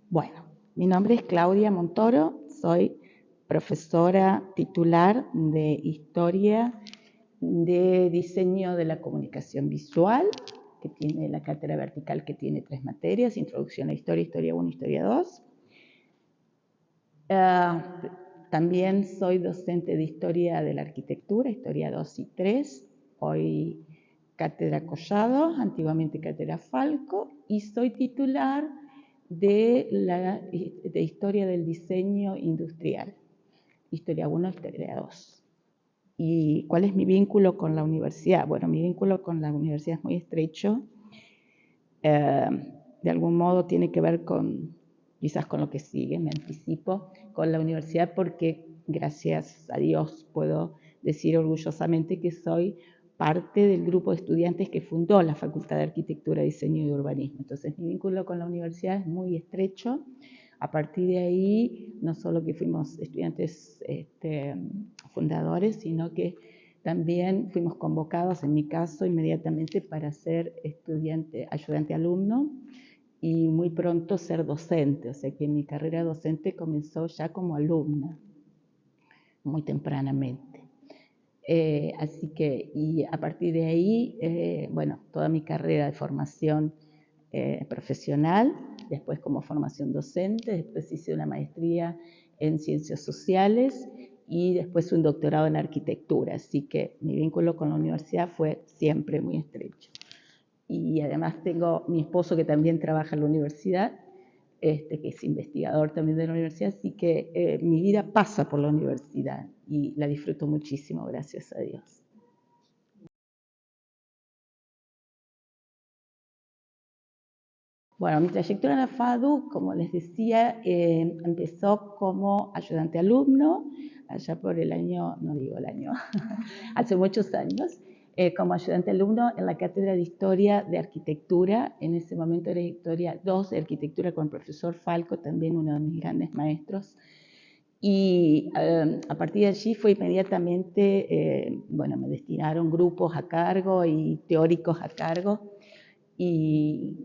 Bueno, mi nombre es Claudia Montoro, soy profesora titular de Historia de Diseño de la Comunicación Visual, que tiene la cátedra vertical que tiene 3 materias, Introducción a Historia, Historia 1, Historia 2. También soy docente de Historia de la Arquitectura, Historia 2 y 3, hoy Cátedra Collado, antiguamente Cátedra Falco, y soy titular de Historia del Diseño Industrial, Historia 1, Historia 2. ¿Y cuál es mi vínculo con la universidad? Bueno, mi vínculo con la universidad es muy estrecho. De algún modo tiene que ver quizás con lo que sigue, me anticipo, con la universidad porque gracias a Dios puedo decir orgullosamente que soy parte del grupo de estudiantes que fundó la Facultad de Arquitectura, Diseño y Urbanismo. Entonces mi vínculo con la universidad es muy estrecho. A partir de ahí, no solo que fuimos estudiantes fundadores, sino que también fuimos convocados, en mi caso, inmediatamente para ser ayudante alumno y muy pronto ser docente. O sea que mi carrera docente comenzó ya como alumna, muy tempranamente. Así que, y a partir de ahí, bueno, toda mi carrera de formación profesional, después como formación docente, después hice una maestría en ciencias sociales y después un doctorado en arquitectura. Así que mi vínculo con la universidad fue siempre muy estrecho. Y además tengo mi esposo que también trabaja en la universidad, que es investigador también de la universidad, así que mi vida pasa por la universidad y la disfruto muchísimo, gracias a Dios. Bueno, mi trayectoria en la FADU, como les decía, empezó como ayudante alumno, allá por el año, no digo el año, hace muchos años, como ayudante alumno en la Cátedra de Historia de Arquitectura. En ese momento era Historia 2 de Arquitectura con el profesor Falco, también uno de mis grandes maestros. Y a partir de allí fue inmediatamente, bueno, me destinaron grupos a cargo y teóricos a cargo. Y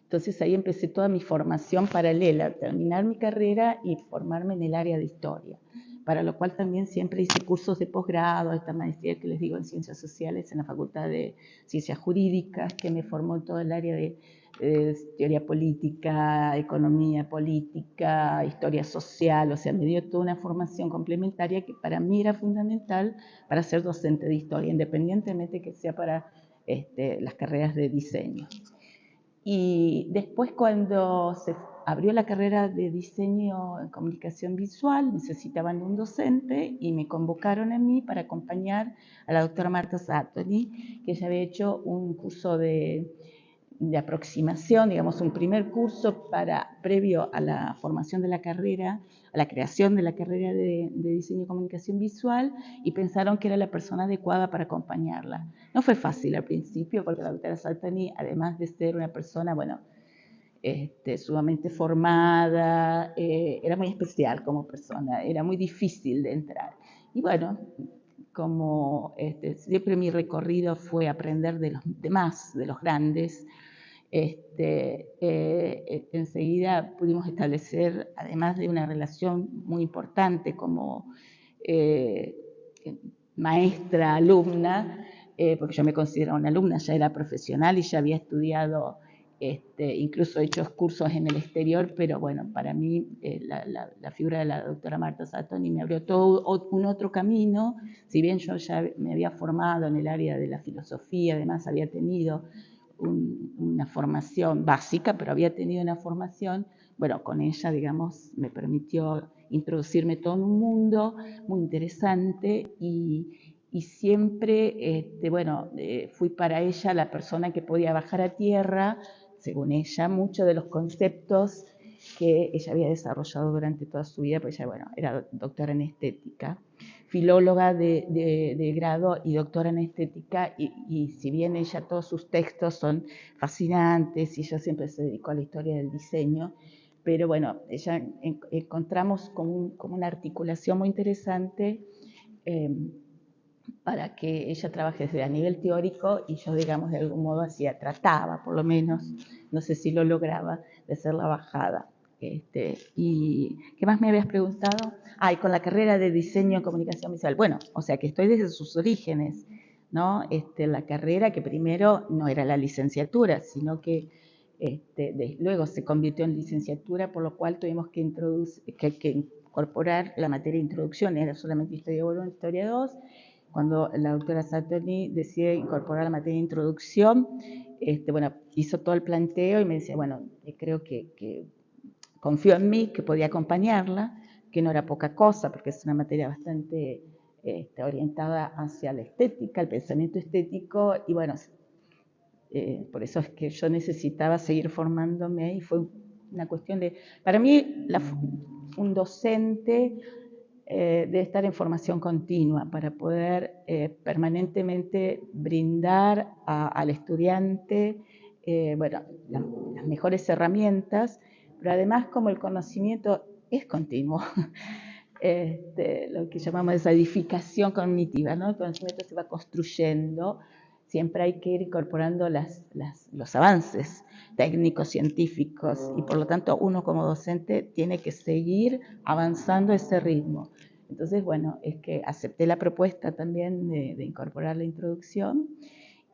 entonces ahí empecé toda mi formación paralela, terminar mi carrera y formarme en el área de historia, para lo cual también siempre hice cursos de posgrado, esta maestría que les digo en ciencias sociales en la Facultad de Ciencias Jurídicas, que me formó en todo el área de teoría política, economía política, historia social, o sea, me dio toda una formación complementaria que para mí era fundamental para ser docente de historia, independientemente que sea para las carreras de diseño. Y después cuando se abrió la carrera de diseño en comunicación visual, necesitaban un docente y me convocaron a mí para acompañar a la doctora Marta Sattoni, que ella había hecho un curso de aproximación, digamos, un primer curso previo a la formación de la carrera, a la creación de la carrera de diseño y comunicación visual, y pensaron que era la persona adecuada para acompañarla. No fue fácil al principio, porque la doctora Saltani, además de ser una persona, bueno, sumamente formada, era muy especial como persona, era muy difícil de entrar. Y bueno, como siempre mi recorrido fue aprender de los demás, de los grandes, enseguida pudimos establecer, además de una relación muy importante como eh, maestra-alumna, porque yo me considero una alumna, ya era profesional y ya había estudiado, incluso he hecho cursos en el exterior, pero bueno, para mí la figura de la doctora Marta Sattoni me abrió todo un otro camino, si bien yo ya me había formado en el área de la filosofía, además había tenido una formación básica, pero había tenido una formación, bueno, con ella, digamos, me permitió introducirme todo en un mundo muy interesante y siempre, bueno, fui para ella la persona que podía bajar a tierra, según ella, muchos de los conceptos que ella había desarrollado durante toda su vida, porque ella, bueno, era doctora en estética, filóloga de grado y doctora en estética, y si bien ella, todos sus textos son fascinantes, y ella siempre se dedicó a la historia del diseño, pero bueno, ella encontramos como una articulación muy interesante para que ella trabaje desde a nivel teórico y yo, digamos, de algún modo trataba, por lo menos, no sé si lo lograba, de hacer la bajada ¿Y qué más me habías preguntado? Y con la carrera de diseño en comunicación visual. Bueno, o sea que estoy desde sus orígenes, ¿no? La carrera que primero no era la licenciatura, sino que luego se convirtió en licenciatura, por lo cual tuvimos que incorporar la materia de introducción, era solamente Historia 1, Historia 2. Cuando la doctora Sattoni decide incorporar la materia de introducción, bueno, hizo todo el planteo y me decía, bueno, creo que confió en mí, que podía acompañarla, que no era poca cosa, porque es una materia bastante orientada hacia la estética, el pensamiento estético, y bueno, por eso es que yo necesitaba seguir formándome y fue una cuestión de, para mí, un docente debe estar en formación continua para poder permanentemente brindar al estudiante bueno, las mejores herramientas, pero además como el conocimiento es continuo, lo que llamamos esa edificación cognitiva, ¿no? El conocimiento se va construyendo, siempre hay que ir incorporando los avances técnicos, científicos, y por lo tanto uno como docente tiene que seguir avanzando ese ritmo. Entonces, bueno, es que acepté la propuesta también de incorporar la introducción,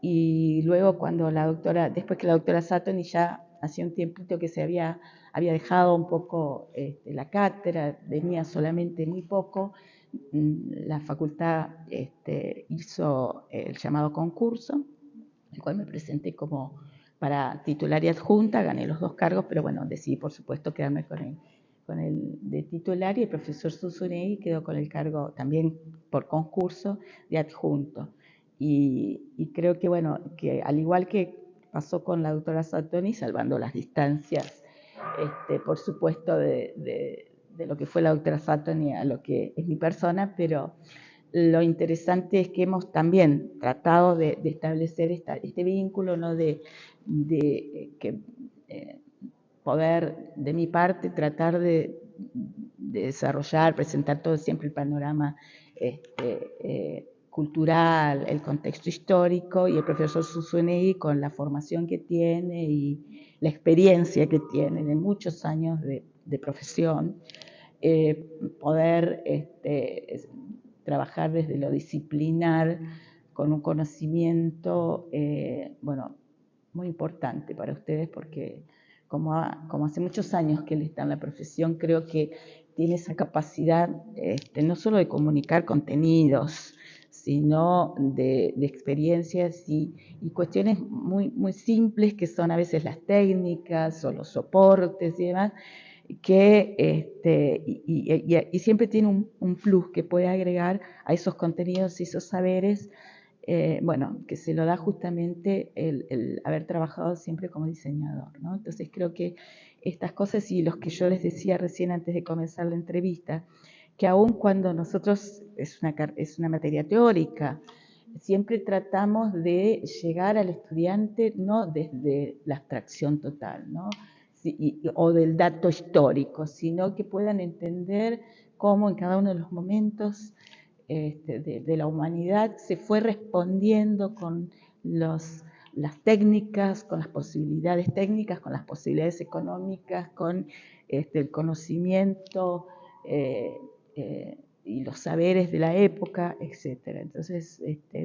y luego después que la doctora Sattoni ya hacía un tiempito que había dejado un poco la cátedra, venía solamente muy poco, la facultad hizo el llamado concurso, el cual me presenté como para titular y adjunta, gané los dos cargos, pero bueno, decidí por supuesto quedarme con el de titular, y el profesor Susunei quedó con el cargo también por concurso de adjunto. Y creo que, bueno, que al igual que pasó con la doctora Sattoni, salvando las distancias, por supuesto, de lo que fue la doctora Sattoni a lo que es mi persona, pero lo interesante es que hemos también tratado de establecer este vínculo, ¿no? Que poder, de mi parte, tratar de desarrollar, presentar todo siempre el panorama cultural, el contexto histórico, y el profesor Susunei con la formación que tiene y la experiencia que tiene de muchos años de profesión, poder trabajar desde lo disciplinar con un conocimiento, bueno, muy importante para ustedes, porque como hace muchos años que él está en la profesión, creo que tiene esa capacidad no solo de comunicar contenidos, sino de experiencias y cuestiones muy, muy simples, que son a veces las técnicas o los soportes y demás, y siempre tiene un plus que puede agregar a esos contenidos y esos saberes, bueno, que se lo da justamente el haber trabajado siempre como diseñador, ¿no? Entonces creo que estas cosas, y los que yo les decía recién antes de comenzar la entrevista, que aun cuando nosotros es una materia teórica, siempre tratamos de llegar al estudiante no desde la abstracción total, ¿no? O del dato histórico, sino que puedan entender cómo en cada uno de los momentos de la humanidad se fue respondiendo con las técnicas, con las posibilidades técnicas, con las posibilidades económicas, con el conocimiento y los saberes de la época, etc. Entonces,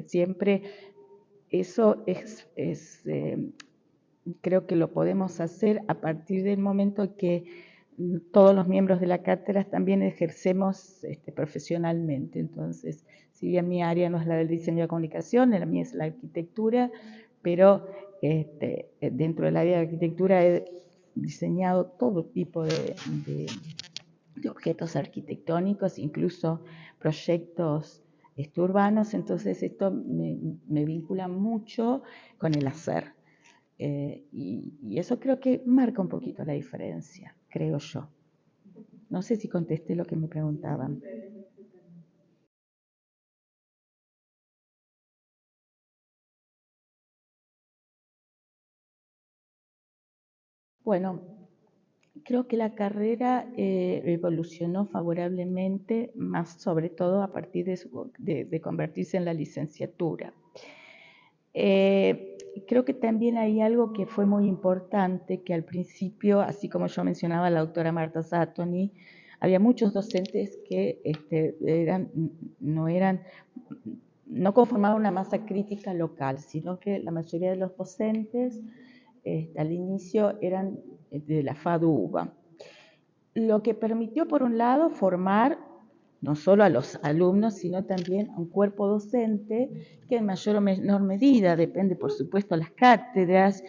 siempre eso creo que lo podemos hacer a partir del momento que todos los miembros de la cátedra también ejercemos profesionalmente. Entonces, si bien mi área no es la del diseño de comunicación, la mía es la arquitectura, pero dentro del área de arquitectura he diseñado todo tipo de objetos arquitectónicos, incluso proyectos urbanos. Entonces esto me vincula mucho con el hacer. Y eso creo que marca un poquito la diferencia, creo yo. No sé si contesté lo que me preguntaban. Bueno, creo que la carrera evolucionó favorablemente, más sobre todo a partir de convertirse en la licenciatura. creo que también hay algo que fue muy importante, que al principio, así como yo mencionaba la doctora Marta Sattoni, había muchos docentes que no conformaban una masa crítica local, sino que la mayoría de los docentes al inicio eran de la FADUBA. Lo que permitió, por un lado, formar no solo a los alumnos, sino también a un cuerpo docente que en mayor o menor medida depende, por supuesto, de las cátedras,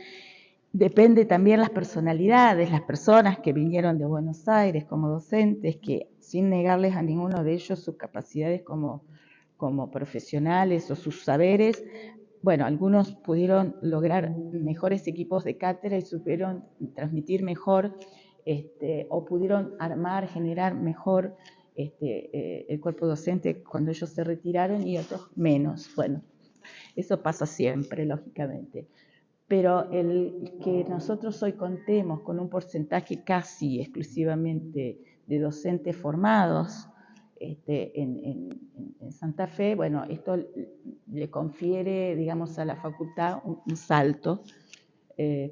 depende también las personalidades, las personas que vinieron de Buenos Aires como docentes, que sin negarles a ninguno de ellos sus capacidades como profesionales o sus saberes, bueno, algunos pudieron lograr mejores equipos de cátedra y supieron transmitir mejor o pudieron generar mejor el cuerpo docente cuando ellos se retiraron y otros menos. Bueno, eso pasa siempre, lógicamente. Pero el que nosotros hoy contemos con un porcentaje casi exclusivamente de docentes formados en Santa Fe, bueno, esto le confiere, digamos, a la facultad un salto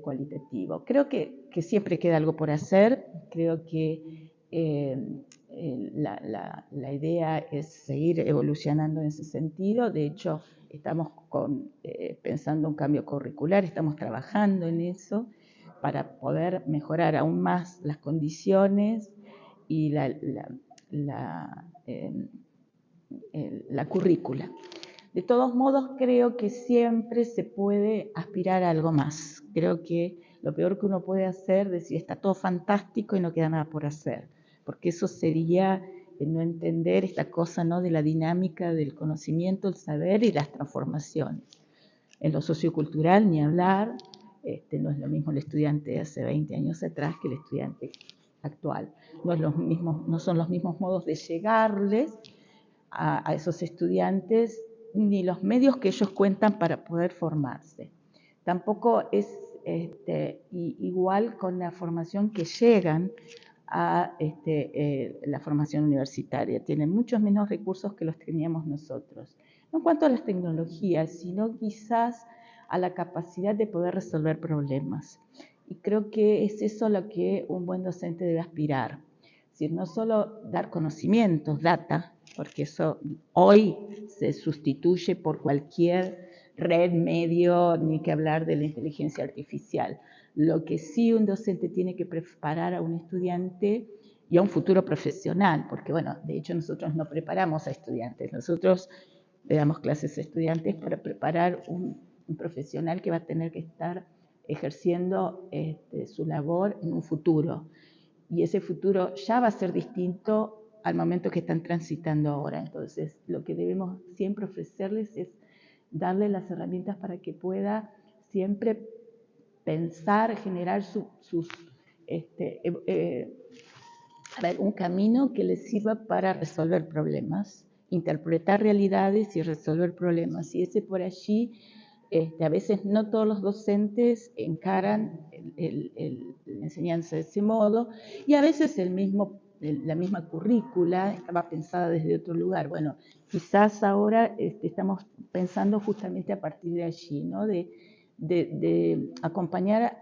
cualitativo. Creo que siempre queda algo por hacer, creo que la idea es seguir evolucionando en ese sentido. De hecho, estamos pensando un cambio curricular, estamos trabajando en eso para poder mejorar aún más las condiciones y la currícula. De todos modos, creo que siempre se puede aspirar a algo más. Creo que lo peor que uno puede hacer es decir, está todo fantástico y no queda nada por hacer, porque eso sería no entender esta cosa, ¿no?, de la dinámica del conocimiento, el saber y las transformaciones. En lo sociocultural, ni hablar, no es lo mismo el estudiante de hace 20 años atrás que el estudiante actual. No son los mismos modos de llegarles a esos estudiantes, ni los medios que ellos cuentan para poder formarse. Tampoco es igual con la formación que llegan a la formación universitaria. Tienen muchos menos recursos que los teníamos nosotros. No en cuanto a las tecnologías, sino quizás a la capacidad de poder resolver problemas. Y creo que es eso lo que un buen docente debe aspirar. Es decir, no solo dar conocimientos, data, porque eso hoy se sustituye por cualquier red, medio, ni que hablar de la inteligencia artificial. Lo que sí un docente tiene que preparar a un estudiante y a un futuro profesional, porque bueno, de hecho nosotros no preparamos a estudiantes, nosotros le damos clases a estudiantes para preparar un profesional que va a tener que estar ejerciendo su labor en un futuro. Y ese futuro ya va a ser distinto al momento que están transitando ahora. Entonces, lo que debemos siempre ofrecerles es darle las herramientas para que pueda siempre pensar, generar un camino que les sirva para resolver problemas, interpretar realidades y resolver problemas. Y ese por allí, a veces no todos los docentes encaran la enseñanza de ese modo, y a veces la misma currícula estaba pensada desde otro lugar. Bueno, quizás ahora estamos pensando justamente a partir de allí, ¿no?, de acompañar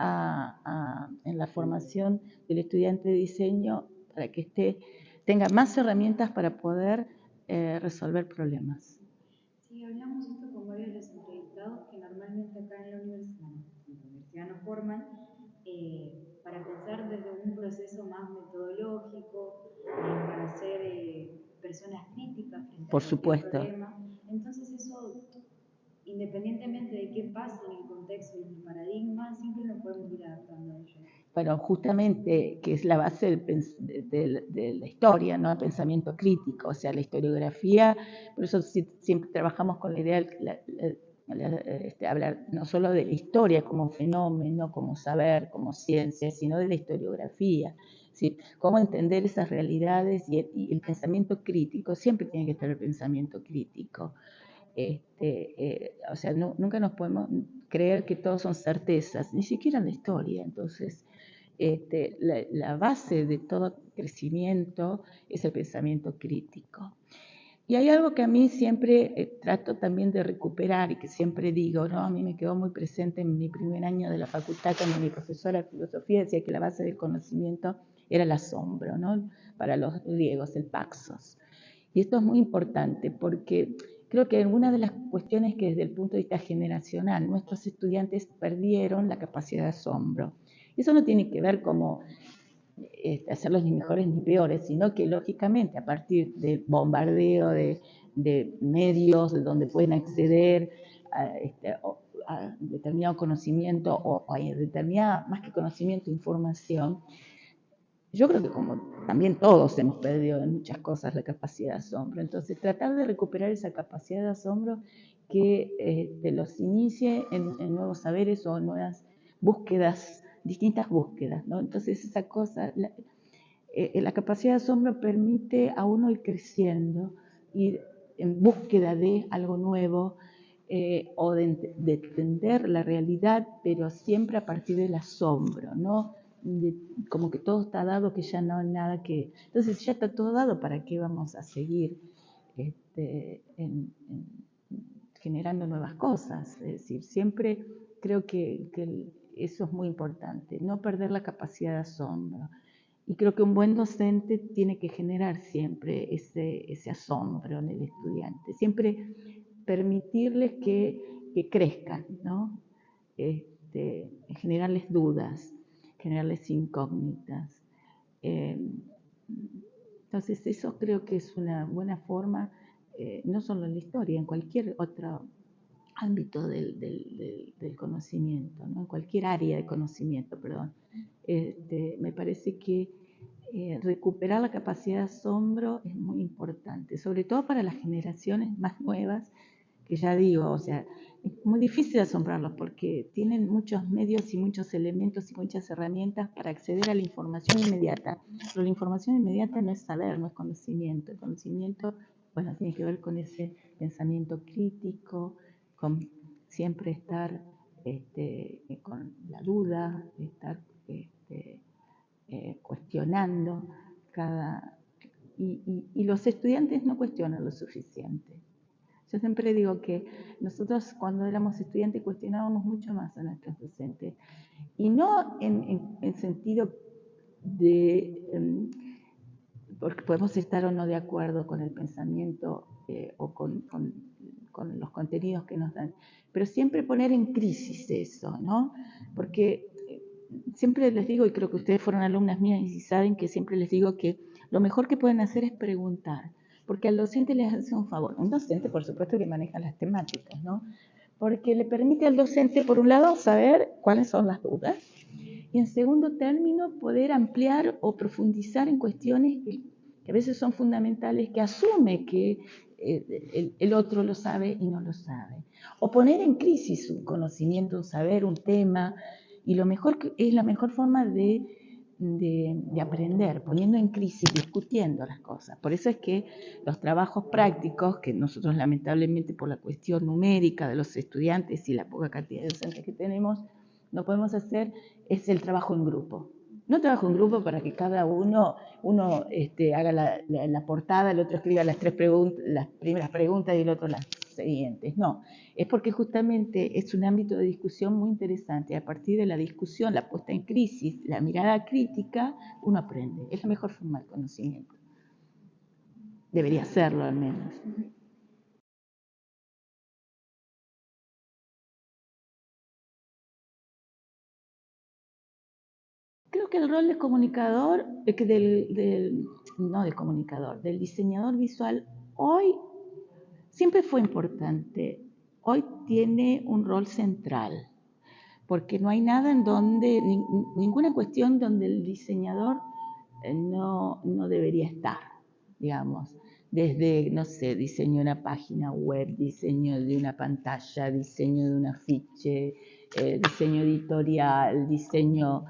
en la formación del estudiante de diseño para que tenga más herramientas para poder resolver problemas. Sí, hablamos esto con varios de los entrevistados que normalmente acá en la universidad nos forman para pensar desde un proceso más metodológico, para ser personas críticas frente Por a cualquier supuesto. problema. Entonces eso, independientemente de qué pase en el contexto y en el paradigma, siempre nos podemos ir adaptando a ello. Bueno, justamente que es la base de la historia, ¿no?, el pensamiento crítico, o sea, la historiografía. Por eso siempre trabajamos con la idea de hablar no solo de la historia como fenómeno, como saber, como ciencia, sino de la historiografía. ¿Sí? Cómo entender esas realidades y el pensamiento crítico, siempre tiene que estar el pensamiento crítico. O sea, nunca nos podemos creer que todos son certezas, ni siquiera en la historia. Entonces, la base de todo crecimiento es el pensamiento crítico. Y hay algo que a mí siempre trato también de recuperar y que siempre digo, ¿no? A mí me quedó muy presente en mi primer año de la facultad cuando mi profesora de filosofía decía que la base del conocimiento era el asombro, ¿no? Para los griegos, el paxos. Y esto es muy importante porque creo que una de las cuestiones que desde el punto de vista generacional nuestros estudiantes perdieron la capacidad de asombro. Eso no tiene que ver como hacerlos ni mejores ni peores, sino que lógicamente a partir del bombardeo de medios de donde pueden acceder a determinado conocimiento o a determinada, más que conocimiento, información, yo creo que como también todos hemos perdido en muchas cosas la capacidad de asombro. Entonces, tratar de recuperar esa capacidad de asombro que los inicie en nuevos saberes o nuevas búsquedas, distintas búsquedas, ¿no? Entonces, esa cosa, la capacidad de asombro permite a uno ir creciendo, ir en búsqueda de algo nuevo o de entender la realidad, pero siempre a partir del asombro, ¿no? Como que todo está dado, que ya no hay nada que... Entonces ya está todo dado, ¿para qué vamos a seguir generando nuevas cosas? Es decir, siempre creo que eso es muy importante, no perder la capacidad de asombro. Y creo que un buen docente tiene que generar siempre ese asombro en el estudiante, siempre permitirles que crezcan, ¿no? Generarles dudas, generarles incógnitas. Eh, entonces eso creo que es una buena forma, no solo en la historia, en cualquier otro ámbito del conocimiento, ¿no? En cualquier área de conocimiento, perdón. Me parece que recuperar la capacidad de asombro es muy importante, sobre todo para las generaciones más nuevas, que ya digo, o sea, es muy difícil asombrarlos porque tienen muchos medios y muchos elementos y muchas herramientas para acceder a la información inmediata. Pero la información inmediata no es saber, no es conocimiento. El conocimiento, bueno, tiene que ver con ese pensamiento crítico, con siempre estar con la duda, estar cuestionando cada... Y los estudiantes no cuestionan lo suficiente. Yo siempre digo que nosotros cuando éramos estudiantes cuestionábamos mucho más a nuestros docentes. Y no en sentido de... porque podemos estar o no de acuerdo con el pensamiento o con los contenidos que nos dan, pero siempre poner en crisis eso, ¿no? Porque siempre les digo, y creo que ustedes fueron alumnas mías y saben que siempre les digo que lo mejor que pueden hacer es preguntar, porque al docente les hace un favor. Un docente, por supuesto, que maneja las temáticas, ¿no? Porque le permite al docente, por un lado, saber cuáles son las dudas, y en segundo término, poder ampliar o profundizar en cuestiones que a veces son fundamentales, que asume que el otro lo sabe y no lo sabe. O poner en crisis un conocimiento, un saber, un tema, y lo mejor es la mejor forma de aprender, poniendo en crisis, discutiendo las cosas. Por eso es que los trabajos prácticos, que nosotros lamentablemente por la cuestión numérica de los estudiantes y la poca cantidad de docentes que tenemos, no podemos hacer, es el trabajo en grupo. No trabajo en grupo para que cada uno haga la portada, el otro escriba las primeras preguntas y el otro las siguientes. No, es porque justamente es un ámbito de discusión muy interesante. A partir de la discusión, la puesta en crisis, la mirada crítica, uno aprende. Es la mejor forma de conocimiento. Debería serlo al menos. Creo que el rol del comunicador, no del comunicador, del diseñador visual, hoy siempre fue importante. Hoy tiene un rol central, porque no hay nada en donde, ninguna cuestión donde el diseñador no debería estar, digamos. Desde, no sé, diseño de una página web, diseño de una pantalla, diseño de un afiche, diseño editorial, diseño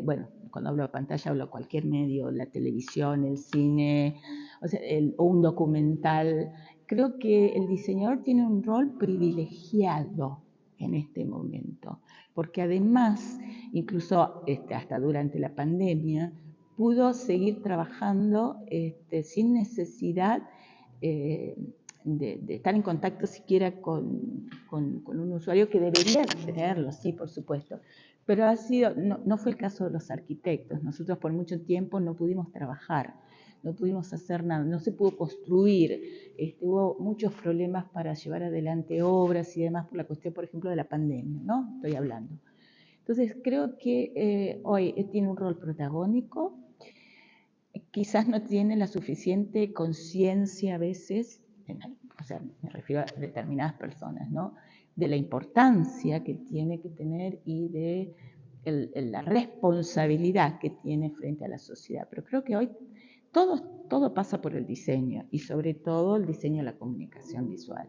bueno, cuando hablo de pantalla hablo de cualquier medio, la televisión, el cine, o sea, o un documental. Creo que el diseñador tiene un rol privilegiado en este momento, porque además, incluso hasta durante la pandemia, pudo seguir trabajando sin necesidad de estar en contacto siquiera con un usuario que debería tenerlo, sí, por supuesto. Pero no fue el caso de los arquitectos. Nosotros por mucho tiempo no pudimos trabajar, no pudimos hacer nada, no se pudo construir. Hubo muchos problemas para llevar adelante obras y demás por la cuestión, por ejemplo, de la pandemia, ¿no? Estoy hablando. Entonces creo que hoy tiene un rol protagónico, quizás no tiene la suficiente conciencia a veces, o sea, me refiero a determinadas personas, ¿no? De la importancia que tiene que tener y de la responsabilidad que tiene frente a la sociedad. Pero creo que hoy todo pasa por el diseño y sobre todo el diseño de la comunicación visual.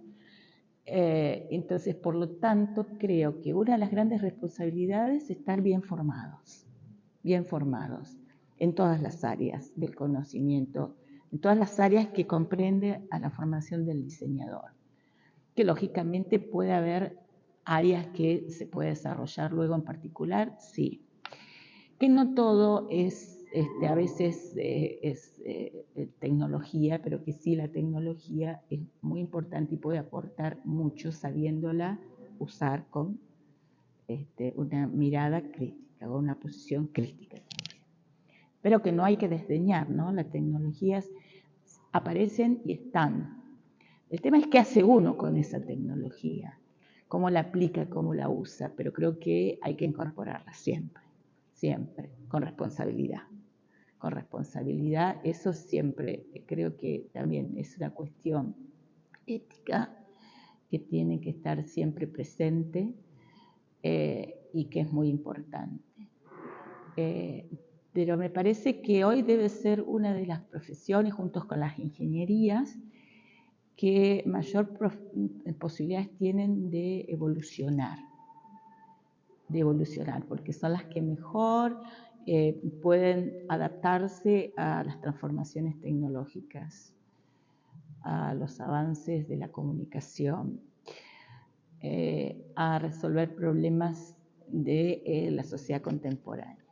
Entonces, por lo tanto, creo que una de las grandes responsabilidades es estar bien formados en todas las áreas del conocimiento, en todas las áreas que comprende a la formación del diseñador. Que lógicamente puede haber áreas que se puede desarrollar luego en particular, sí. Que no todo es, a veces es tecnología, pero que sí la tecnología es muy importante y puede aportar mucho sabiéndola usar con una mirada crítica o una posición crítica. Pero que no hay que desdeñar, ¿no? Las tecnologías aparecen y están. El tema es qué hace uno con esa tecnología, cómo la aplica, cómo la usa, pero creo que hay que incorporarla siempre, con responsabilidad. Con responsabilidad, eso siempre creo que también es una cuestión ética que tiene que estar siempre presente y que es muy importante. Pero me parece que hoy debe ser una de las profesiones, junto con las ingenierías, que mayor posibilidades tienen de evolucionar, porque son las que mejor pueden adaptarse a las transformaciones tecnológicas, a los avances de la comunicación, a resolver problemas de la sociedad contemporánea.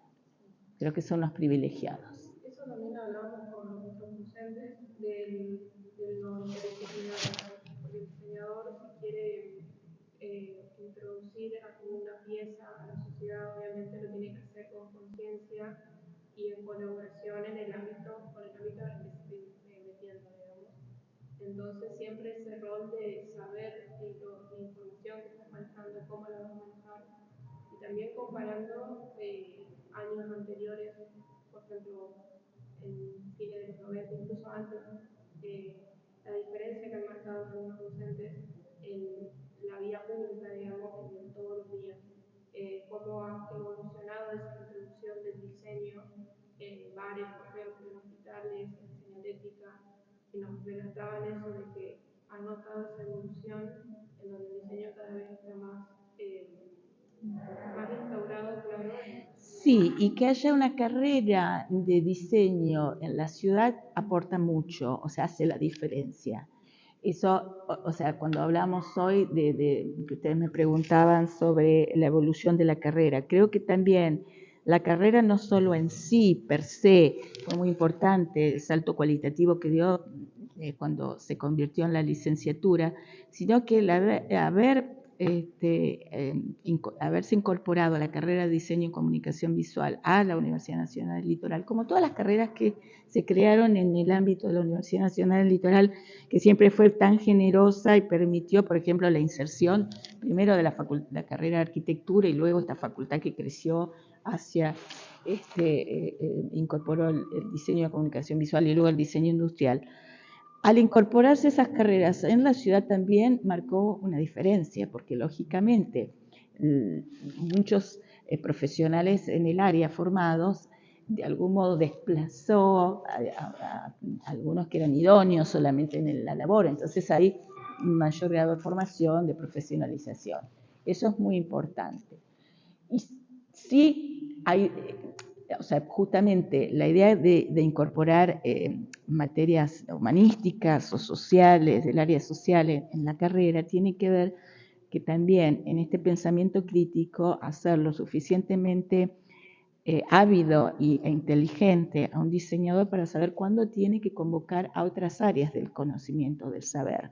Creo que son los privilegiados. Eso también hablamos con nuestros docentes de lo interdisciplinario, porque el diseñador, si quiere introducir alguna pieza a la sociedad, obviamente lo tiene que hacer con conciencia y en colaboración con el ámbito en el que se esté metiendo, digamos. Entonces siempre ese rol de saber la información que estás manejando, cómo la vas a manejar, y también comparando años anteriores, por ejemplo, en fines de los 90, incluso antes, la diferencia que han marcado algunos docentes en la vida pública, digamos, en todos los días, cómo ha evolucionado esa introducción del diseño en bares, por ejemplo, en hospitales, en señalética, y nos relataban eso de que han notado esa evolución en donde el diseño cada vez está más instaurado, claro. Sí, y que haya una carrera de diseño en la ciudad aporta mucho, o sea, hace la diferencia. Eso, o sea, cuando hablamos hoy que ustedes me preguntaban sobre la evolución de la carrera, creo que también la carrera no solo en sí, per se, fue muy importante el salto cualitativo que dio cuando se convirtió en la licenciatura, sino que el haberse incorporado a la carrera de Diseño y Comunicación Visual a la Universidad Nacional del Litoral, como todas las carreras que se crearon en el ámbito de la Universidad Nacional del Litoral, que siempre fue tan generosa y permitió, por ejemplo, la inserción primero de la carrera de arquitectura y luego esta facultad que creció hacia, incorporó el diseño de comunicación visual y luego el diseño industrial. Al incorporarse esas carreras en la ciudad también marcó una diferencia, porque lógicamente muchos profesionales en el área formados de algún modo desplazó a algunos que eran idóneos solamente en la labor, entonces hay un mayor grado de formación, de profesionalización. Eso es muy importante. Y sí hay, o sea, justamente la idea de incorporar materias humanísticas o sociales, del área social en la carrera, tiene que ver que también en este pensamiento crítico hacerlo suficientemente ávido e inteligente a un diseñador para saber cuándo tiene que convocar a otras áreas del conocimiento, del saber,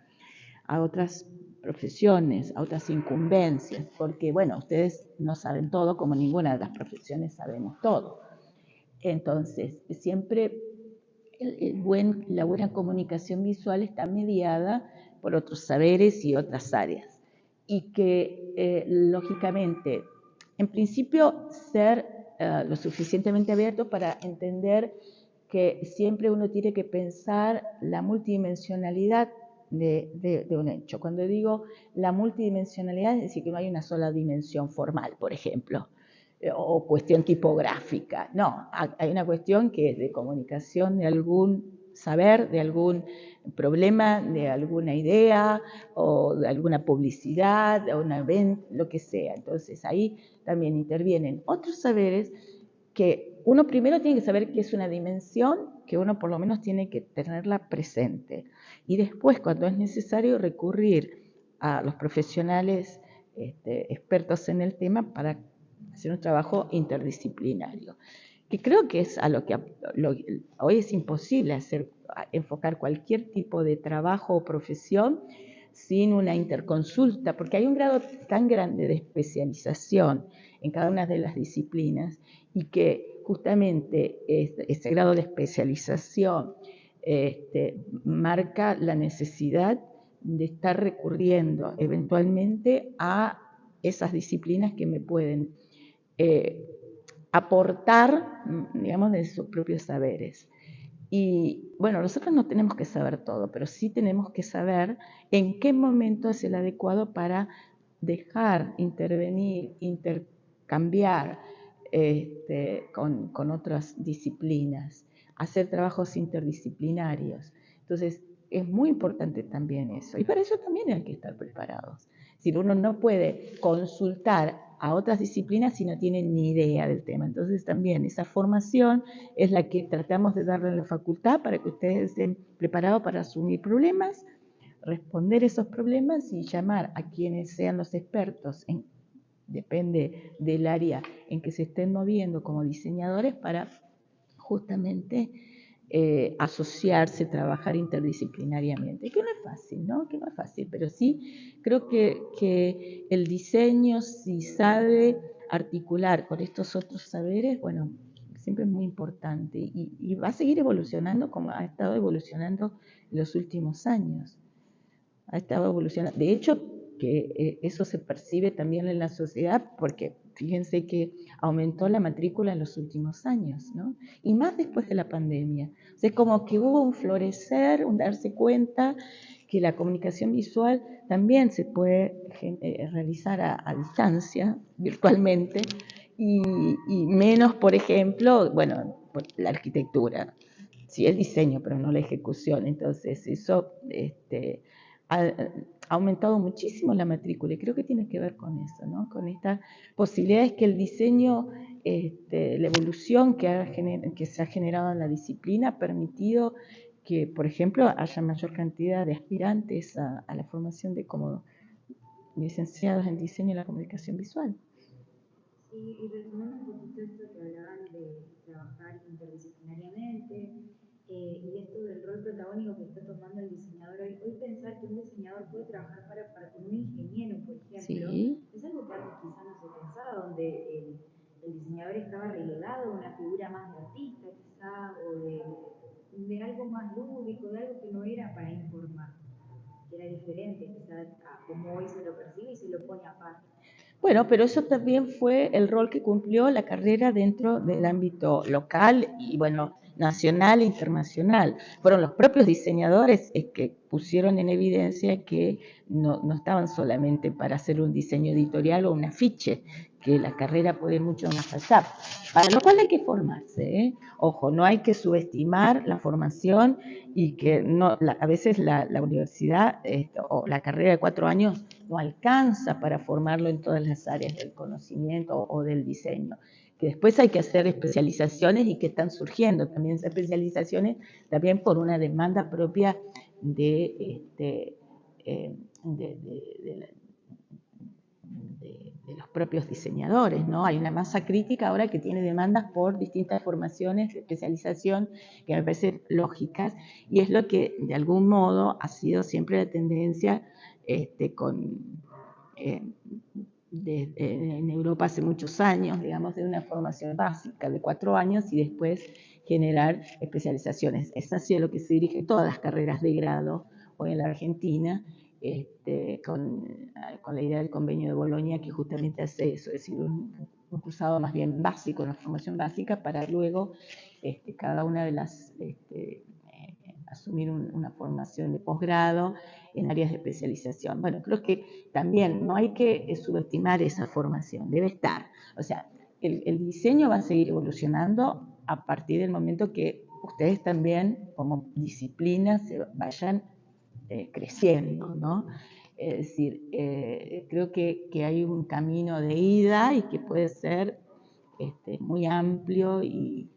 a otras profesiones, a otras incumbencias, porque bueno, ustedes no saben todo, como ninguna de las profesiones sabemos todo. Entonces, siempre la buena comunicación visual está mediada por otros saberes y otras áreas. Y que, lógicamente, en principio, ser lo suficientemente abierto para entender que siempre uno tiene que pensar la multidimensionalidad de un hecho. Cuando digo la multidimensionalidad, es decir, que no hay una sola dimensión formal, por ejemplo, o cuestión tipográfica. No, hay una cuestión que es de comunicación de algún saber, de algún problema, de alguna idea, o de alguna publicidad, de un evento, lo que sea. Entonces ahí también intervienen otros saberes que uno primero tiene que saber que es una dimensión que uno por lo menos tiene que tenerla presente. Y después, cuando es necesario, recurrir a los profesionales expertos en el tema para hacer un trabajo interdisciplinario, que creo que es a lo que hoy es imposible enfocar cualquier tipo de trabajo o profesión sin una interconsulta, porque hay un grado tan grande de especialización en cada una de las disciplinas y que justamente ese grado de especialización marca la necesidad de estar recurriendo eventualmente a esas disciplinas que me pueden aportar, digamos, de sus propios saberes. Y bueno, nosotros no tenemos que saber todo, pero sí tenemos que saber en qué momento es el adecuado para dejar intervenir, intercambiar con otras disciplinas, hacer trabajos interdisciplinarios. Entonces, es muy importante también eso. Y para eso también hay que estar preparados. Si uno no puede consultar a otras disciplinas si no tienen ni idea del tema. Entonces también esa formación es la que tratamos de darle a la facultad para que ustedes estén preparados para asumir problemas, responder esos problemas y llamar a quienes sean los expertos, depende del área en que se estén moviendo como diseñadores para justamente asociarse, trabajar interdisciplinariamente, que no es fácil, ¿no? Que no es fácil, pero sí creo que el diseño, si sabe articular con estos otros saberes, bueno, siempre es muy importante y va a seguir evolucionando como ha estado evolucionando en los últimos años. Ha estado evolucionando. De hecho, que eso se percibe también en la sociedad porque fíjense que aumentó la matrícula en los últimos años, ¿no? Y más después de la pandemia. O sea, como que hubo un florecer, un darse cuenta que la comunicación visual también se puede realizar a distancia, virtualmente, y menos, por ejemplo, bueno, la arquitectura. Sí, el diseño, pero no la ejecución. Entonces, eso ha aumentado muchísimo la matrícula y creo que tiene que ver con eso, ¿no? Con estas posibilidades que el diseño, la evolución que se ha generado en la disciplina ha permitido que, por ejemplo, haya mayor cantidad de aspirantes a la formación de como licenciados en diseño y la comunicación visual. Sí, y retomando un poquito esto que hablaban de trabajar interdisciplinariamente y esto del rol protagónico que está tomando el diseñador hoy pensar que un diseñador puede trabajar con un ingeniero, por ejemplo, Sí. es algo que antes quizá no se pensaba, donde el diseñador estaba relegado a una figura más de artista quizá, o de algo más lúdico, de algo que no era para informar, que era diferente quizá a como hoy se lo percibe y se lo pone aparte. Bueno, pero eso también fue el rol que cumplió la carrera dentro del ámbito local y, bueno, nacional e internacional. Fueron los propios diseñadores que pusieron en evidencia que no estaban solamente para hacer un diseño editorial o un afiche, que la carrera puede ir mucho más allá. Para lo cual hay que formarse, ¿eh? Ojo, no hay que subestimar la formación y que a veces la universidad o la carrera de 4 años no alcanza para formarlo en todas las áreas del conocimiento o del diseño. Que después hay que hacer especializaciones y que están surgiendo también especializaciones, también por una demanda propia de los propios diseñadores, ¿no? Hay una masa crítica ahora que tiene demandas por distintas formaciones de especialización que me parecen lógicas, y es lo que de algún modo ha sido siempre la tendencia en Europa hace muchos años, digamos, de una formación básica de 4 años y después generar especializaciones. Es así a lo que se dirige todas las carreras de grado hoy en la Argentina, con la idea del convenio de Bolonia, que justamente hace eso, es decir, un cursado más bien básico, una formación básica, para luego cada una de las asumir una formación de posgrado en áreas de especialización. Bueno, creo que también no hay que subestimar esa formación, debe estar. O sea, el diseño va a seguir evolucionando a partir del momento que ustedes también, como disciplina, se vayan creciendo, ¿no? Es decir, creo que hay un camino de ida y que puede ser muy amplio y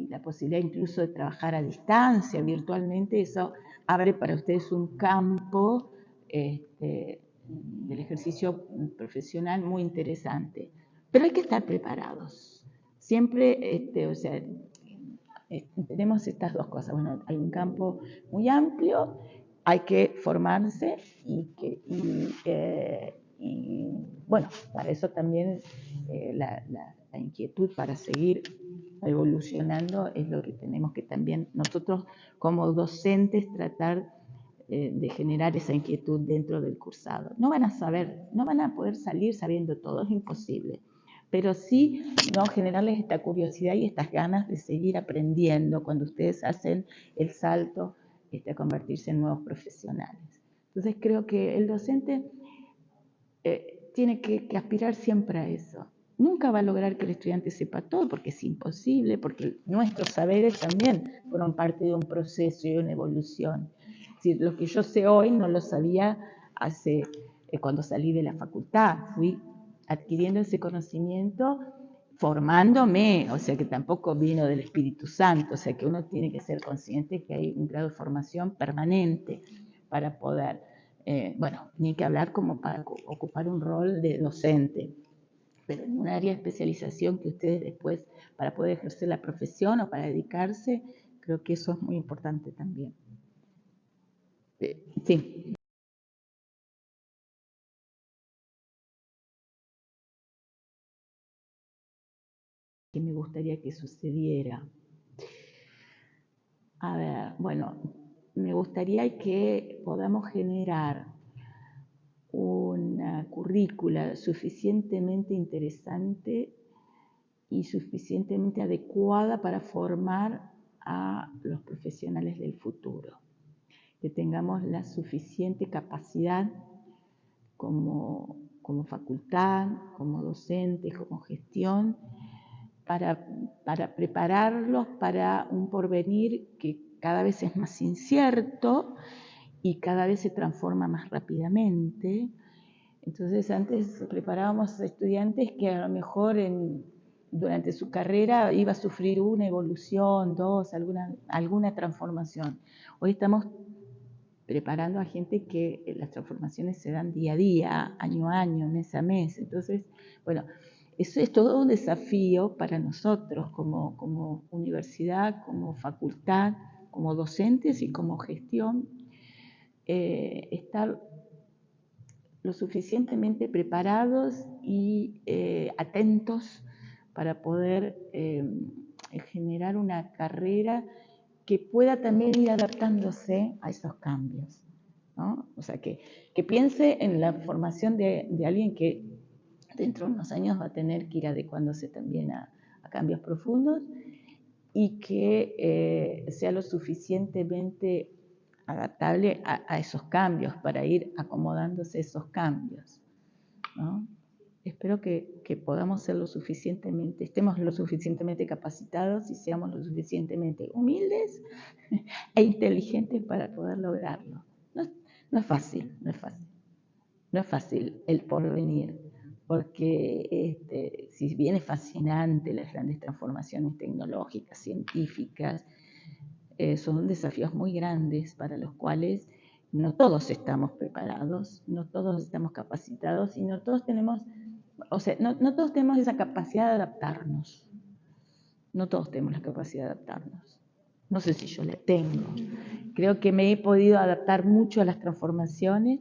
la posibilidad incluso de trabajar a distancia, virtualmente, eso abre para ustedes un campo del ejercicio profesional muy interesante. Pero hay que estar preparados. Siempre, o sea, tenemos estas dos cosas. Bueno, hay un campo muy amplio, hay que formarse y bueno, para eso también la inquietud para seguir evolucionando es lo que tenemos que también nosotros como docentes tratar de generar esa inquietud dentro del cursado. No van a saber, no van a poder salir sabiendo todo, es imposible, pero sí no generarles esta curiosidad y estas ganas de seguir aprendiendo cuando ustedes hacen el salto a convertirse en nuevos profesionales. Entonces creo que el docente tiene que aspirar siempre a eso. Nunca va a lograr que el estudiante sepa todo, porque es imposible, porque nuestros saberes también fueron parte de un proceso y de una evolución. Es decir, lo que yo sé hoy no lo sabía hace cuando salí de la facultad. Fui adquiriendo ese conocimiento, formándome, o sea que tampoco vino del Espíritu Santo, o sea que uno tiene que ser consciente que hay un grado de formación permanente para poder bueno, ni que hablar como para ocupar un rol de docente, pero en un área de especialización que ustedes después, para poder ejercer la profesión o para dedicarse, creo que eso es muy importante también. Sí. ¿Qué me gustaría que sucediera? A ver, bueno, me gustaría que podamos generar una currícula suficientemente interesante y suficientemente adecuada para formar a los profesionales del futuro. Que tengamos la suficiente capacidad como facultad, como docentes, como gestión, para prepararlos para un porvenir que cada vez es más incierto y cada vez se transforma más rápidamente. Entonces antes preparábamos a estudiantes que a lo mejor durante su carrera iba a sufrir una evolución, dos, alguna transformación. Hoy estamos preparando a gente que las transformaciones se dan día a día, año a año, mes a mes. Entonces, bueno, eso es todo un desafío para nosotros como universidad, como facultad, como docentes y como gestión, estar lo suficientemente preparados y atentos para poder generar una carrera que pueda también ir adaptándose a esos cambios, ¿no? O sea, que piense en la formación de alguien que dentro de unos años va a tener que ir adecuándose también a cambios profundos y que sea lo suficientemente adaptable a esos cambios, para ir acomodándose a esos cambios, ¿no? Espero que podamos ser estemos lo suficientemente capacitados y seamos lo suficientemente humildes e inteligentes para poder lograrlo. No es fácil, no es fácil. No es fácil el porvenir, porque si bien es fascinante las grandes transformaciones tecnológicas, científicas, son desafíos muy grandes para los cuales no todos estamos preparados, no todos estamos capacitados y no todos tenemos o sea, no todos tenemos esa capacidad de adaptarnos. No todos tenemos la capacidad de adaptarnos. No sé si yo la tengo. Creo que me he podido adaptar mucho a las transformaciones.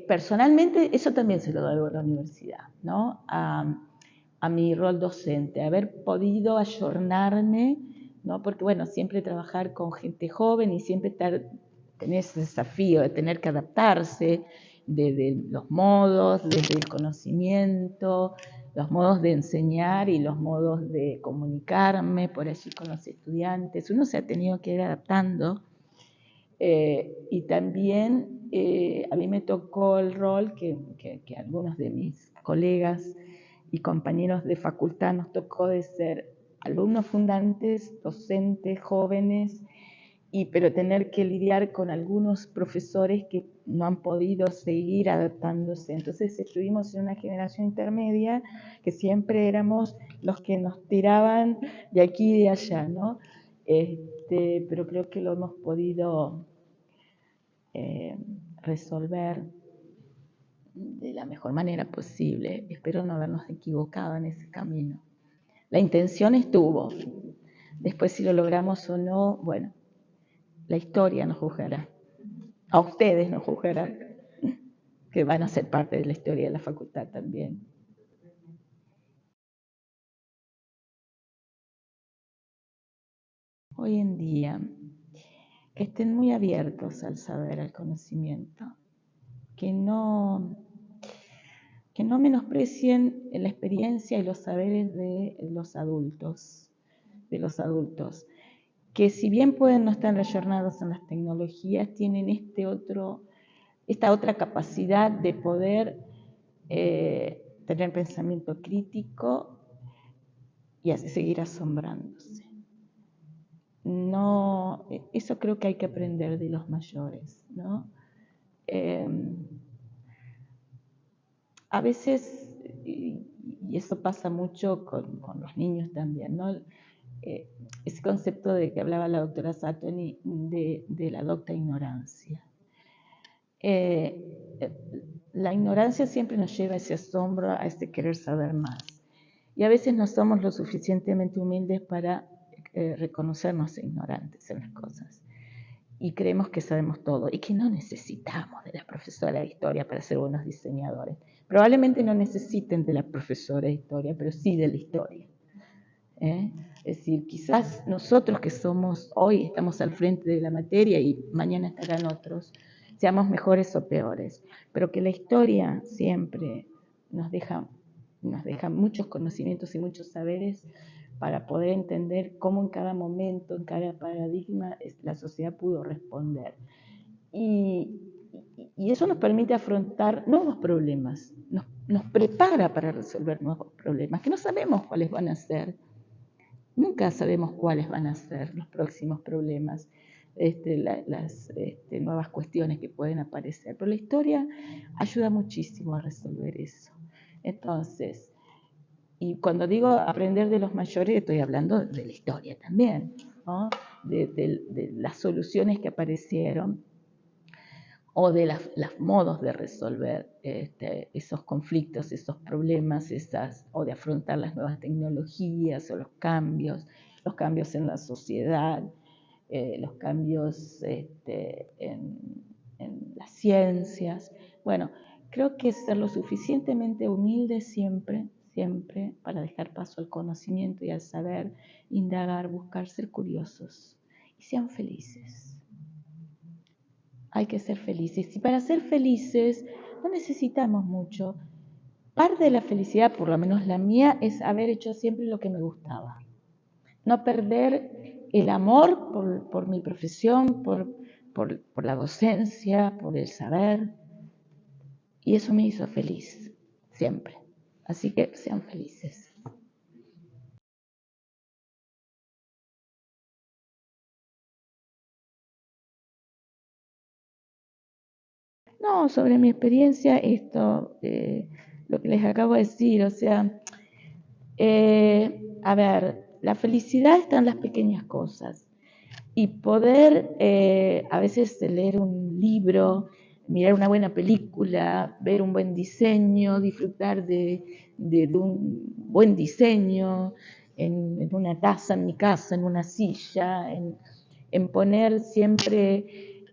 Personalmente, eso también se lo debo a la universidad, ¿no? A mi rol docente, haber podido ayornarme, ¿no? Porque, bueno, siempre trabajar con gente joven y siempre tener ese desafío de tener que adaptarse desde los modos, desde el conocimiento, los modos de enseñar y los modos de comunicarme por allí con los estudiantes. Uno se ha tenido que ir adaptando. Y también a mí me tocó el rol que algunos de mis colegas y compañeros de facultad nos tocó de ser alumnos fundantes, docentes, jóvenes, pero tener que lidiar con algunos profesores que no han podido seguir adaptándose. Entonces estuvimos en una generación intermedia que siempre éramos los que nos tiraban de aquí y de allá, ¿no? Pero creo que lo hemos podido resolver de la mejor manera posible. Espero no habernos equivocado en ese camino. La intención estuvo. Después si lo logramos o no, bueno, la historia nos juzgará. A ustedes nos juzgarán, que van a ser parte de la historia de la facultad también. Hoy en día, que estén muy abiertos al saber, al conocimiento, que no menosprecien la experiencia y los saberes de los adultos, que si bien pueden no estar ayornados en las tecnologías, tienen esta otra capacidad de poder tener pensamiento crítico y así seguir asombrándose. No, eso creo que hay que aprender de los mayores, ¿no? A veces, y eso pasa mucho con los niños también, ¿no? Ese concepto de que hablaba la doctora Sattoni de la docta ignorancia. La ignorancia siempre nos lleva a ese asombro, a ese querer saber más. Y a veces no somos lo suficientemente humildes para reconocernos ignorantes en las cosas. Y creemos que sabemos todo y que no necesitamos de la profesora de historia para ser buenos diseñadores. Probablemente no necesiten de la profesora de historia, pero sí de la historia. Es decir, quizás nosotros que somos hoy, estamos al frente de la materia y mañana estarán otros, seamos mejores o peores, pero que la historia siempre nos deja muchos conocimientos y muchos saberes para poder entender cómo en cada momento, en cada paradigma, la sociedad pudo responder. Y eso nos permite afrontar nuevos problemas, nos prepara para resolver nuevos problemas, que no sabemos cuáles van a ser. Nunca sabemos cuáles van a ser los próximos problemas, las nuevas cuestiones que pueden aparecer. Pero la historia ayuda muchísimo a resolver eso. Entonces, y cuando digo aprender de los mayores, estoy hablando de la historia también, ¿no? de las soluciones que aparecieron o de los modos de resolver esos conflictos, esos problemas, o de afrontar las nuevas tecnologías o los cambios en la sociedad, los cambios en las ciencias. Bueno, creo que ser lo suficientemente humilde siempre, para dejar paso al conocimiento y al saber, indagar, buscar, ser curiosos y sean felices. Hay que ser felices. Y para ser felices no necesitamos mucho. Parte de la felicidad, por lo menos la mía, es haber hecho siempre lo que me gustaba. No perder el amor por mi profesión, por la docencia, por el saber. Y eso me hizo feliz, siempre. Así que sean felices. No, sobre mi experiencia, lo que les acabo de decir, o sea, a ver, la felicidad está en las pequeñas cosas y poder a veces leer un libro mirar una buena película, ver un buen diseño, disfrutar de un buen diseño en una taza, en mi casa, en una silla, en poner siempre,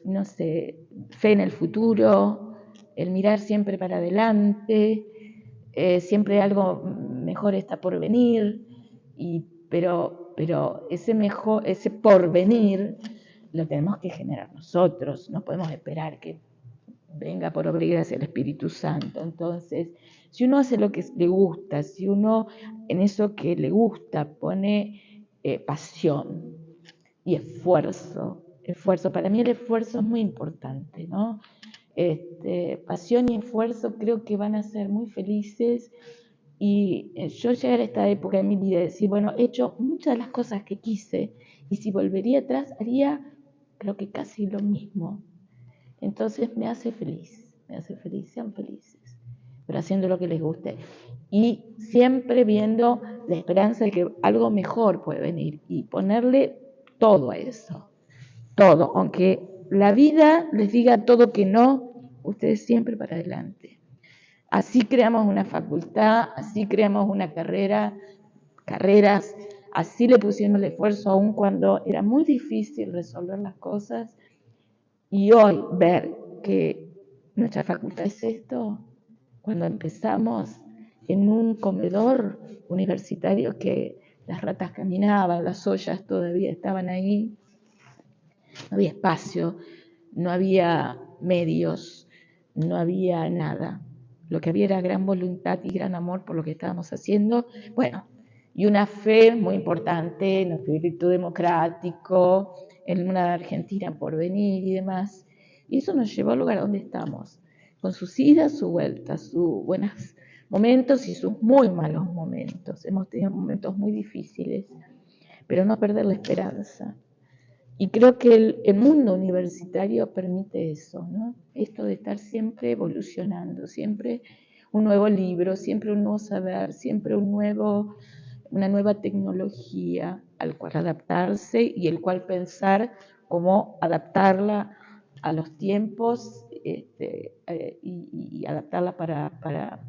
no sé, fe en el futuro, el mirar siempre para adelante, siempre algo mejor está por venir, pero ese porvenir lo tenemos que generar nosotros, no podemos esperar que venga por obra y gracia el Espíritu Santo. Entonces, si uno hace lo que le gusta, si uno en eso que le gusta pone pasión y esfuerzo, para mí el esfuerzo es muy importante, ¿no? Pasión y esfuerzo creo que van a ser muy felices. Y yo llegar a esta época de mi vida y decir, bueno, he hecho muchas de las cosas que quise y si volvería atrás haría, creo que casi lo mismo. Entonces me hace feliz, sean felices, pero haciendo lo que les guste. Y siempre viendo la esperanza de que algo mejor puede venir y ponerle todo a eso, todo, aunque la vida les diga todo que no, ustedes siempre para adelante. Así creamos una facultad, así creamos una carreras, así le pusimos el esfuerzo aún cuando era muy difícil resolver las cosas. Y hoy ver que nuestra facultad es esto, cuando empezamos en un comedor universitario que las ratas caminaban, las ollas todavía estaban ahí, no había espacio, no había medios, no había nada. Lo que había era gran voluntad y gran amor por lo que estábamos haciendo. Bueno, y una fe muy importante en el espíritu democrático, en una Argentina por venir y demás. Y eso nos llevó al lugar donde estamos, con sus idas, sus vueltas, sus buenos momentos y sus muy malos momentos. Hemos tenido momentos muy difíciles, pero no perder la esperanza. Y creo que el mundo universitario permite eso, ¿no? Esto de estar siempre evolucionando, siempre un nuevo libro, siempre un nuevo saber, siempre una nueva tecnología al cual adaptarse y el cual pensar cómo adaptarla a los tiempos y adaptarla para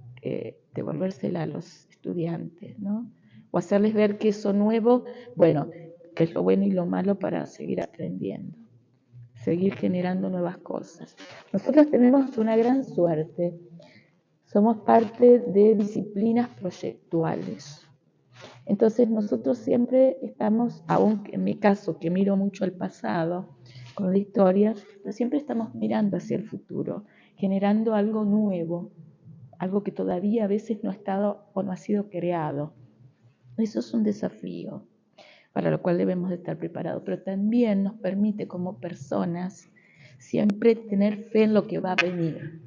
devolvérsela a los estudiantes, ¿no? O hacerles ver que eso nuevo, bueno, que es lo bueno y lo malo para seguir aprendiendo, seguir generando nuevas cosas. Nosotros tenemos una gran suerte, somos parte de disciplinas proyectuales. Entonces nosotros siempre estamos, aún en mi caso que miro mucho al pasado con la historia, pero siempre estamos mirando hacia el futuro, generando algo nuevo, algo que todavía a veces no ha estado o no ha sido creado. Eso es un desafío para lo cual debemos de estar preparados, pero también nos permite como personas siempre tener fe en lo que va a venir,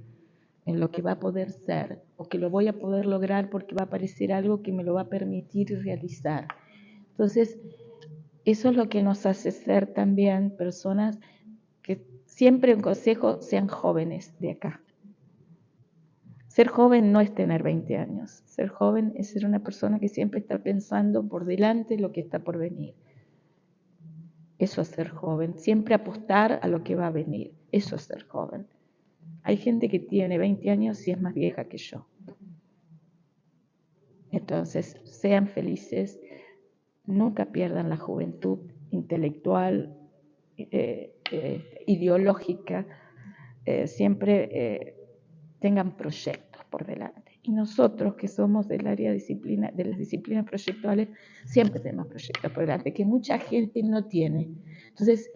en lo que va a poder ser, o que lo voy a poder lograr porque va a aparecer algo que me lo va a permitir realizar. Entonces, eso es lo que nos hace ser también personas que siempre un consejo sean jóvenes de acá. Ser joven no es tener 20 años, ser joven es ser una persona que siempre está pensando por delante lo que está por venir. Eso es ser joven, siempre apostar a lo que va a venir, eso es ser joven. Hay gente que tiene 20 años y es más vieja que yo. Entonces, sean felices, nunca pierdan la juventud intelectual, ideológica, siempre tengan proyectos por delante. Y nosotros que somos del área de las disciplinas proyectuales, siempre tenemos proyectos por delante, que mucha gente no tiene. Entonces,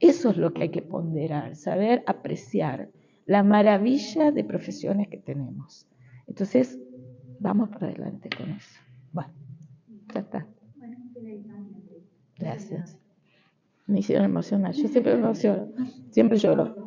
eso es lo que hay que ponderar, saber apreciar la maravilla de profesiones que tenemos. Entonces, vamos para adelante con eso. Bueno, ya está. Gracias. Me hicieron emocionar. Yo siempre me emociono, siempre lloro.